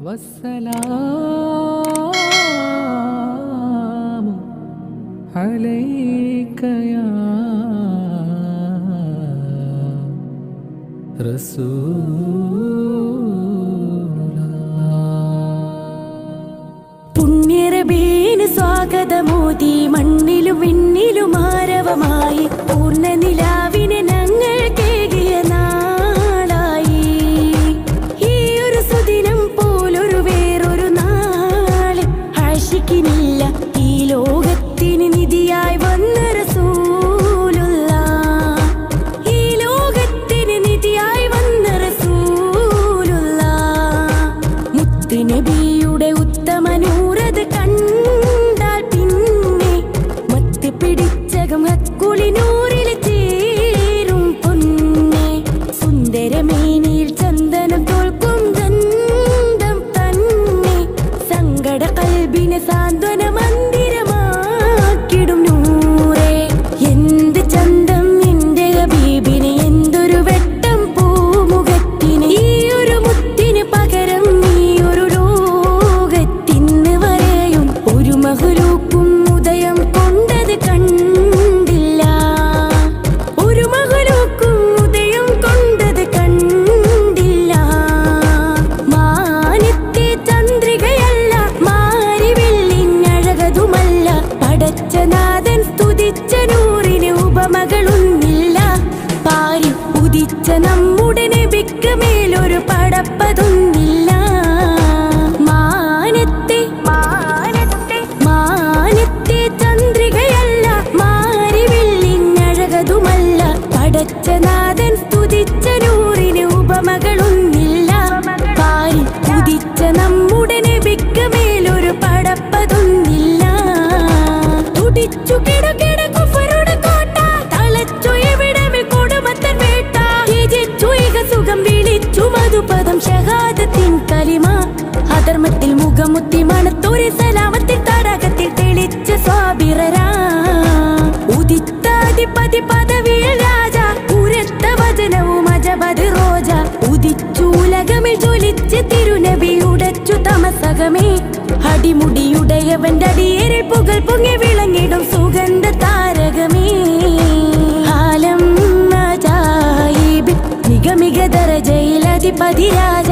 വസ്സലാമു അലൈക യാ റസൂലല്ലാഹ്. പുണ്യറബീന് സ്വാഗതമോദി മണ്ണിലും വിണ്ണിലും ആരവമായി പൂർണ്ണ നിലാവിനെ ഞങ്ങൾ കേകിയ നാളായി. ഈ ഒരു സുദിനം പോലൊരു വേറൊരു നാള് ആശിക്കിനില്ല. ഈ ലോകത്തിന് നിധിയായി വന്ന റസൂലുള്ളാഹ്, ഈ ലോകത്തിന് നിധിയായി വന്ന റസൂലുള്ളാഹ്. മുത്തുനബിയുടെ ഉത്തമനൂറത് കണ്ടാൽ പിന്നെ മത്ത് പിടിച്ചകം ഹക്കുളിനൂറിൽ ചേരും പൊന്നെ. സുന്ദരമേനിയിൽ ചന്ദനം തോൽക്കും ഗന്ധം തന്നെ സങ്കട കൽബിനെ സാന്ത്വന മന്ദിരമാക്കിടും നൂറേ. എന്ത് ചന്തം എന്റെ ഹബീബിന്, എന്തൊരു വെട്ടം പൂമുഖത്തിന്. ഈ ഒരു മുത്തിന് പകരം നീ ഒരു ലോകത്തിന്ന് വരെയും ഒരു മഹ്ലൂക്കും ഉദയം കൊണ്ടത് കണ്ടില്ല. ഒരു മഹ്ലൂക്കും ഉദയം കൊണ്ടത് കണ്ടില്ല. മാനത്തെ ചന്ദ്രികയല്ല, മാരിവെള്ളിനഴകതുമല്ല. പടച്ചനാഥൻ സ്തുതിച്ച നൂറിന് ഉപമകളൊന്നില്ല. പാരി ഉദിച്ച നമ്മുടെ നബിക്ക് മേലൊരു പടപ്പതൊന്നില്ല. മാനത്തെ ചന്ദ്രികയല്ല, മാരിവെള്ളിനഴകതുമല്ല. പടച്ചനാഥൻ സ്തുതിച്ച നൂറിന് ഉപമകളൊന്നില്ല. പാരി ഉദിച്ച നമ്മുടെ നബിക്ക് മേലൊരു പടപ്പതൊന്നില്ല. തുടിച്ചു കിടകിട കുഫറുടെ കോട്ട, തളച്ചു എവിടമിൽ കൊടുമത്തൻ വേട്ട. ത്യജിച്ചു ഇഹ സുഖം വിളിച്ചു മധുപദം ഷഹാദത്തിൻ കലിമ. അധർമ്മത്തിൽ മുഖമുത്തി മണത്തോരെ സലാമത്തിൽ തടാകത്തിൽ തെളിച്ച സ്വാബിറരാ. ഉദിത്താധിപതി പദവിയിൽ രാജ, ഉരത്ത വചനവും അജബത് റോജ. ഉദിച്ചൂലകമിൽ ജ്വലിച്ച് തിരുനബി ഉടച്ചു തമസകമേ. അടിമുടിയുടയവന്റെ അടിയേറിൽ പുകൾ പൊങ്ങി വിളങ്ങിടും സുഗന്ധ താരകമേ. ആലം അജായിബ് നിഗമിക ദരജയിൽ അധിപതി രാജ.